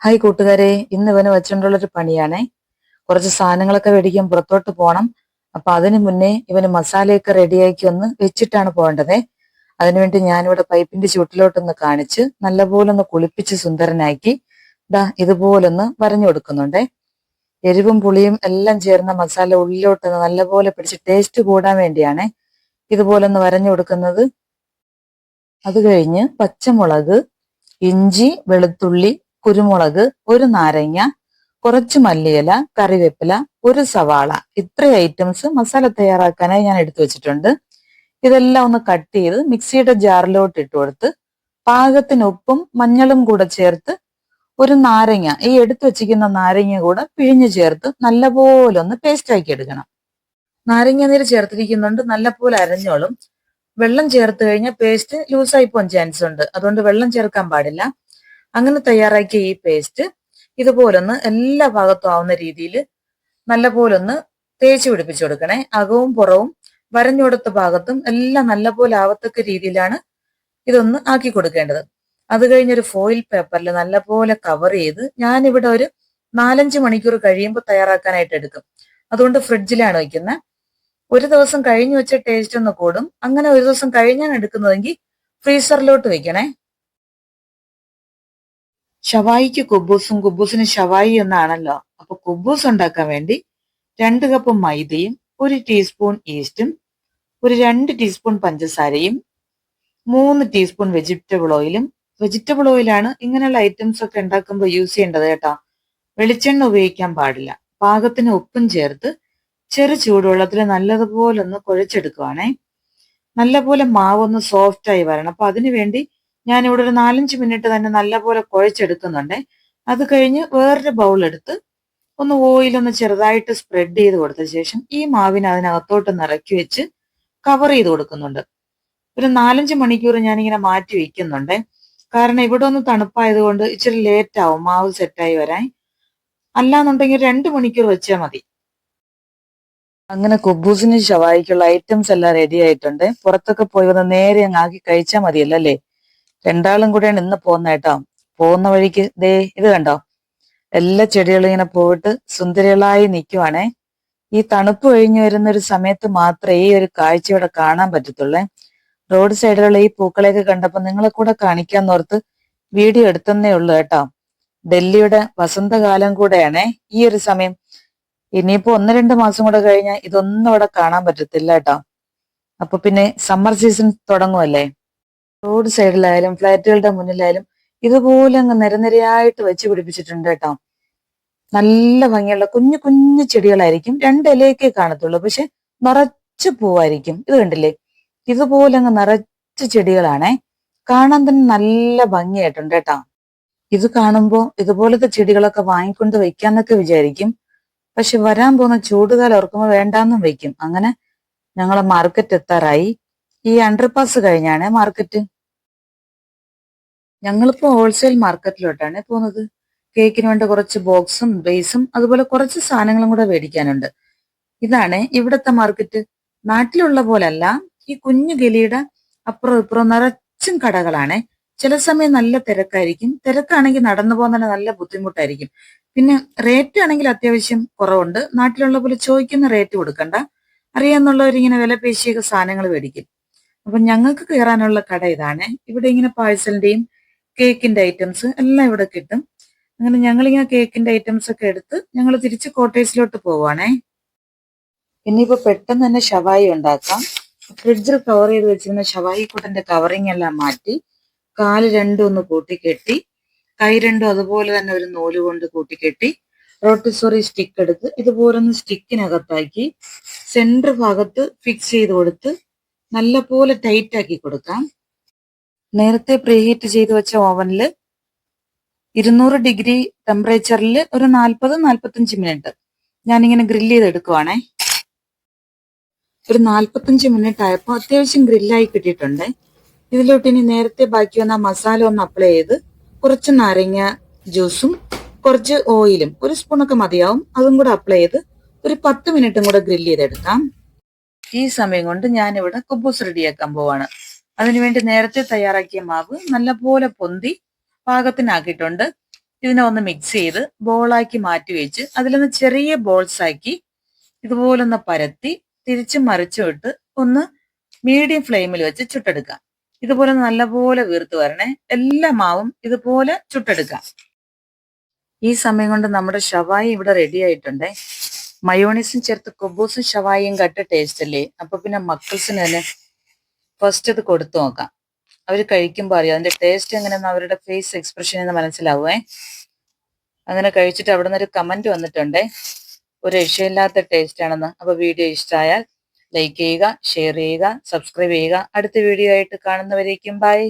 Hi കൂട്ടുകാരെ, ഇന്ന് ഇവന് വെച്ചിട്ടുള്ളൊരു പണിയാണേ. കുറച്ച് സാധനങ്ങളൊക്കെ മേടിക്കാൻ പുറത്തോട്ട് പോകണം. അപ്പൊ അതിനു മുന്നേ ഇവന് മസാലയൊക്കെ റെഡിയാക്കി ഒന്ന് വെച്ചിട്ടാണ് പോകേണ്ടത്. അതിനുവേണ്ടി ഞാനിവിടെ പൈപ്പിന്റെ ചുവട്ടിലോട്ടൊന്ന് കാണിച്ച് നല്ലപോലെ ഒന്ന് കുളിപ്പിച്ച് സുന്ദരനാക്കി ഇതുപോലൊന്ന് വരഞ്ഞു കൊടുക്കുന്നുണ്ടേ. എരിവും പുളിയും എല്ലാം ചേർന്ന മസാല ഉള്ളിലോട്ട് നല്ലപോലെ പിടിച്ച് ടേസ്റ്റ് കൂടാൻ വേണ്ടിയാണ് ഇതുപോലൊന്ന് വരഞ്ഞു കൊടുക്കുന്നത്. അത് കഴിഞ്ഞ് പച്ചമുളക്, ഇഞ്ചി, വെളുത്തുള്ളി, കുരുമുളക്, ഒരു നാരങ്ങ, കുറച്ച് മല്ലിയില, കറിവേപ്പില, ഒരു സവാള, ഇത്ര ഐറ്റംസ് മസാല തയ്യാറാക്കാനായി ഞാൻ എടുത്തു വെച്ചിട്ടുണ്ട്. ഇതെല്ലാം ഒന്ന് കട്ട് ചെയ്ത് മിക്സിയുടെ ജാറിലോട്ട് ഇട്ട് കൊടുത്ത് പാകത്തിന് ഉപ്പും മഞ്ഞളും കൂടെ ചേർത്ത് ഒരു നാരങ്ങ, ഈ എടുത്തു വെച്ചിരിക്കുന്ന നാരങ്ങ കൂടെ പിഴിഞ്ഞു ചേർത്ത് നല്ലപോലെ ഒന്ന് പേസ്റ്റ് ആക്കി എടുക്കണം. നാരങ്ങ നീര് ചേർത്തിരിക്കുന്നുണ്ട്, നല്ലപോലെ അരഞ്ഞോളും. വെള്ളം ചേർത്ത് കഴിഞ്ഞാൽ പേസ്റ്റ് ലൂസായി പോകാൻ ചാൻസ് ഉണ്ട്, അതുകൊണ്ട് വെള്ളം ചേർക്കാൻ പാടില്ല. അങ്ങനെ തയ്യാറാക്കിയ ഈ പേസ്റ്റ് ഇതുപോലൊന്ന് എല്ലാ ഭാഗത്തും ആവുന്ന രീതിയിൽ നല്ലപോലൊന്ന് തേച്ച് പിടിപ്പിച്ചു കൊടുക്കണേ. അകവും പുറവും വരഞ്ഞു കൊടുത്ത ഭാഗത്തും എല്ലാം നല്ലപോലെ ആവത്തക്ക രീതിയിലാണ് ഇതൊന്ന് ആക്കി കൊടുക്കേണ്ടത്. അത് കഴിഞ്ഞൊരു ഫോയിൽ പേപ്പറിൽ നല്ലപോലെ കവർ ചെയ്ത് ഞാനിവിടെ ഒരു 4-5 മണിക്കൂർ കഴിയുമ്പോൾ തയ്യാറാക്കാനായിട്ട് എടുക്കും. അതുകൊണ്ട് ഫ്രിഡ്ജിലാണ് വയ്ക്കുന്നത്. ഒരു ദിവസം കഴിഞ്ഞ് വെച്ച ടേസ്റ്റ് ഒന്ന് കൂടും. അങ്ങനെ ഒരു ദിവസം കഴിഞ്ഞാണ് എടുക്കുന്നതെങ്കിൽ ഫ്രീസറിലോട്ട് വെക്കണേ. ഷവായിക്ക് കുബൂസും കുബൂസിന് ഷവായി എന്നാണല്ലോ. അപ്പൊ കുബൂസ് ഉണ്ടാക്കാൻ വേണ്ടി 2 കപ്പ് മൈദയും 1 ടീസ്പൂൺ ഈസ്റ്റും ഒരു 2 ടീസ്പൂൺ പഞ്ചസാരയും 3 ടീസ്പൂൺ വെജിറ്റബിൾ ഓയിലും. വെജിറ്റബിൾ ഓയിലാണ് ഇങ്ങനെയുള്ള ഐറ്റംസ് ഒക്കെ ഉണ്ടാക്കുമ്പോൾ യൂസ് ചെയ്യേണ്ടത് കേട്ടോ. വെളിച്ചെണ്ണ ഉപയോഗിക്കാൻ പാടില്ല. പാകത്തിന് ഉപ്പും ചേർത്ത് ചെറു ചൂടുവെള്ളത്തിൽ നല്ലതുപോലെ ഒന്ന് കുഴച്ചെടുക്കുവാണേ. നല്ലപോലെ മാവൊന്ന് സോഫ്റ്റ് ആയി വരണം. അപ്പൊ അതിനു വേണ്ടി ഞാനിവിടെ ഒരു 4-5 മിനിറ്റ് തന്നെ നല്ലപോലെ കുഴച്ചെടുക്കുന്നുണ്ട്. അത് കഴിഞ്ഞ് വേറൊരു ബൗൾ എടുത്ത് ഒന്ന് ഓയിലൊന്ന് ചെറുതായിട്ട് സ്പ്രെഡ് ചെയ്ത് കൊടുത്ത ശേഷം ഈ മാവിനെ അതിനകത്തോട്ട് നിറക്കി വെച്ച് കവർ ചെയ്ത് കൊടുക്കുന്നുണ്ട്. ഒരു 4-5 മണിക്കൂർ ഞാനിങ്ങനെ മാറ്റി വെക്കുന്നുണ്ട്. കാരണം ഇവിടെ ഒന്ന് തണുപ്പായതുകൊണ്ട് ഇച്ചിരി ലേറ്റ് ആവും മാവ് സെറ്റായി വരാൻ. അല്ലാന്നുണ്ടെങ്കിൽ 2 മണിക്കൂർ വെച്ചാൽ മതി. അങ്ങനെ കുബൂസിന് ഷവായിക്കുള്ള ഐറ്റംസ് എല്ലാം റെഡി ആയിട്ടുണ്ട്. പുറത്തൊക്കെ പോയി വന്ന് നേരെ അങ്ങ് ആക്കി കഴിച്ചാൽ മതിയല്ലോ അല്ലേ. രണ്ടാളും കൂടെയാണ് ഇന്ന് പോകുന്ന കേട്ടോ. പോകുന്ന വഴിക്ക് ഇത് കണ്ടോ, എല്ലാ ചെടികളും ഇങ്ങനെ പോയിട്ട് സുന്ദരികളായി നിൽക്കുവാണേ. ഈ തണുപ്പ് കഴിഞ്ഞു വരുന്ന ഒരു സമയത്ത് മാത്രമേ ഈ ഒരു കാഴ്ച ഇവിടെ കാണാൻ പറ്റത്തുള്ളേ. റോഡ് സൈഡിലുള്ള ഈ പൂക്കളെയൊക്കെ കണ്ടപ്പോ നിങ്ങളെ കൂടെ കാണിക്കാന്നോർത്ത് വീഡിയോ എടുത്തന്നേ ഉള്ളൂ കേട്ടോ. ഡൽഹിയുടെ വസന്തകാലം കൂടെയാണേ ഈ ഒരു സമയം. ഇനിയിപ്പോ 1-2 മാസം കൂടെ കഴിഞ്ഞാൽ ഇതൊന്നും ഇവിടെ കാണാൻ പറ്റത്തില്ല കേട്ടോ. അപ്പൊ പിന്നെ സമ്മർ സീസൺ തുടങ്ങുമല്ലേ. റോഡ് സൈഡിലായാലും ഫ്ലാറ്റുകളുടെ മുന്നിലായാലും ഇതുപോലെ അങ്ങ് നിരനിരയായിട്ട് വെച്ച് പിടിപ്പിച്ചിട്ടുണ്ട് കേട്ടോ. നല്ല ഭംഗിയുള്ള കുഞ്ഞു കുഞ്ഞു ചെടികളായിരിക്കും. 2 ഇലയൊക്കെ കാണത്തുള്ളൂ, പക്ഷെ നിറച്ച് പൂവായിരിക്കും. ഇത് കണ്ടില്ലേ, ഇതുപോലെ അങ്ങ് നിറച്ച് ചെടികളാണേ. കാണാൻ തന്നെ നല്ല ഭംഗിയായിട്ടുണ്ട് കേട്ടോ. ഇത് കാണുമ്പോ ഇതുപോലത്തെ ചെടികളൊക്കെ വാങ്ങിക്കൊണ്ട് വെക്കാന്നൊക്കെ വിചാരിക്കും. പക്ഷെ വരാൻ പോകുന്ന ചൂടുകാലം ഓർക്കുമ്പോൾ വേണ്ടാന്നും വെക്കും. അങ്ങനെ ഞങ്ങളെ മാർക്കറ്റ് എത്താറായി. ഈ അണ്ടർപാസ് കഴിഞ്ഞാണ് മാർക്കറ്റ്. ഞങ്ങളിപ്പോ ഹോൾസെയിൽ മാർക്കറ്റിലോട്ടാണ് പോകുന്നത്. കേക്കിന് വേണ്ട കുറച്ച് ബോക്സും ബേസും അതുപോലെ കുറച്ച് സാധനങ്ങളും കൂടെ മേടിക്കാനുണ്ട്. ഇതാണ് ഇവിടത്തെ മാർക്കറ്റ്. നാട്ടിലുള്ള പോലല്ല. ഈ കുഞ്ഞു ഗലിയുടെ അപ്പുറം ഇപ്പുറം നിറച്ചും കടകളാണ്. ചില സമയം നല്ല തിരക്കായിരിക്കും. തിരക്കാണെങ്കിൽ നടന്നു പോകാൻ തന്നെ നല്ല ബുദ്ധിമുട്ടായിരിക്കും. പിന്നെ റേറ്റ് ആണെങ്കിൽ അത്യാവശ്യം കുറവുണ്ട്. നാട്ടിലുള്ള പോലെ ചോദിക്കുന്ന റേറ്റ് കൊടുക്കണ്ട. അറിയാന്നുള്ളവരിങ്ങനെ വില പേശിയൊക്കെ സാധനങ്ങൾ മേടിക്കും. അപ്പൊ ഞങ്ങൾക്ക് കയറാനുള്ള കട ഇതാണ്. ഇവിടെ ഇങ്ങനെ പാഴ്സലിന്റെയും കേക്കിന്റെ ഐറ്റംസ് എല്ലാം ഇവിടെ കിട്ടും. അങ്ങനെ ഞങ്ങളിങ്ങനെ കേക്കിന്റെ ഐറ്റംസ് ഒക്കെ എടുത്ത് ഞങ്ങൾ തിരിച്ച് കോട്ടേഴ്സിലോട്ട് പോവാണേ. ഇനിയിപ്പോ പെട്ടെന്ന് തന്നെ ഷവായി ഉണ്ടാക്കാം. ഫ്രിഡ്ജിൽ കവർ ചെയ്ത് വെച്ചിരുന്ന ഷവായി കൂട്ടന്റെ കവറിങ് എല്ലാം മാറ്റി കാല് രണ്ടും ഒന്ന് കൂട്ടിക്കെട്ടി കൈ രണ്ടും അതുപോലെ തന്നെ ഒരു നൂല് കൊണ്ട് കൂട്ടിക്കെട്ടി റോട്ടിസോറി സ്റ്റിക്ക് എടുത്ത് ഇതുപോലൊന്ന് സ്റ്റിക്കിനകത്താക്കി സെന്റർ ഭാഗത്ത് ഫിക്സ് ചെയ്ത് കൊടുത്ത് നല്ലപോലെ ടൈറ്റ് ആക്കി കൊടുക്കാം. നേരത്തെ പ്രീഹീറ്റ് ചെയ്ത് വെച്ച ഓവനിൽ 200 ഡിഗ്രി ടെമ്പറേച്ചറിൽ ഒരു 40-45 മിനിറ്റ് ഞാനിങ്ങനെ ഗ്രില്ല് ചെയ്തെടുക്കുവാണേ. ഒരു 45 മിനിറ്റ് ആയപ്പോൾ അത്യാവശ്യം ഗ്രില്ലായി കിട്ടിയിട്ടുണ്ട്. ഇതിലോട്ട് ഇനി നേരത്തെ ബാക്കി വന്ന മസാല ഒന്ന് അപ്ലൈ ചെയ്ത് കുറച്ച് നാരങ്ങ ജ്യൂസും കുറച്ച് ഓയിലും 1 സ്പൂണൊക്കെ മതിയാവും, അതും കൂടെ അപ്ലൈ ചെയ്ത് ഒരു 10 മിനിറ്റും കൂടെ ഗ്രില്ല് ചെയ്തെടുക്കാം. ഈ സമയം കൊണ്ട് ഞാനിവിടെ കുബൂസ് റെഡിയാക്കാൻ പോവാണ്. അതിനുവേണ്ടി നേരത്തെ തയ്യാറാക്കിയ മാവ് നല്ലപോലെ പൊന്തി പാകത്തിനാക്കിയിട്ടുണ്ട്. ഇതിനെ ഒന്ന് മിക്സ് ചെയ്ത് ബോളാക്കി മാറ്റി വെച്ച് അതിലൊന്ന് ചെറിയ ബോൾസ് ആക്കി ഇതുപോലൊന്ന് പരത്തി തിരിച്ചും മറിച്ചും ഇട്ട് ഒന്ന് മീഡിയം ഫ്ലെയിമിൽ വെച്ച് ചുട്ടെടുക്കാം. ഇതുപോലെ നല്ലപോലെ വീർത്ത് വരണേ. എല്ലാ മാവും ഇതുപോലെ ചുട്ടെടുക്കാം. ഈ സമയം കൊണ്ട് നമ്മുടെ ഷവായി ഇവിടെ റെഡി ആയിട്ടുണ്ടേ. മയോണീസും ചേർത്ത് കുബൂസും ഷവായിയും കട്ട ടേസ്റ്റ് അല്ലേ? അപ്പൊ പിന്നെ മക്കൾസിന് തന്നെ ഫസ്റ്റ് ഇത് കൊടുത്തു നോക്കാം. അവർ കഴിക്കുമ്പോൾ അറിയാം അതിന്റെ ടേസ്റ്റ് എങ്ങനെയെന്ന് അവരുടെ ഫേസ് എക്സ്പ്രഷൻ എന്ന് മനസ്സിലാവുമേ. അങ്ങനെ കഴിച്ചിട്ട് അവിടെ നിന്ന് ഒരു കമന്റ് വന്നിട്ടുണ്ടേ, ഒരു രക്ഷയില്ലാത്ത ടേസ്റ്റ് ആണെന്ന്. അപ്പൊ വീഡിയോ ഇഷ്ടമായാൽ ലൈക്ക് ചെയ്യുക, ഷെയർ ചെയ്യുക, സബ്സ്ക്രൈബ് ചെയ്യുക. അടുത്ത വീഡിയോ ആയിട്ട് കാണുന്നവരേക്കും ബൈ.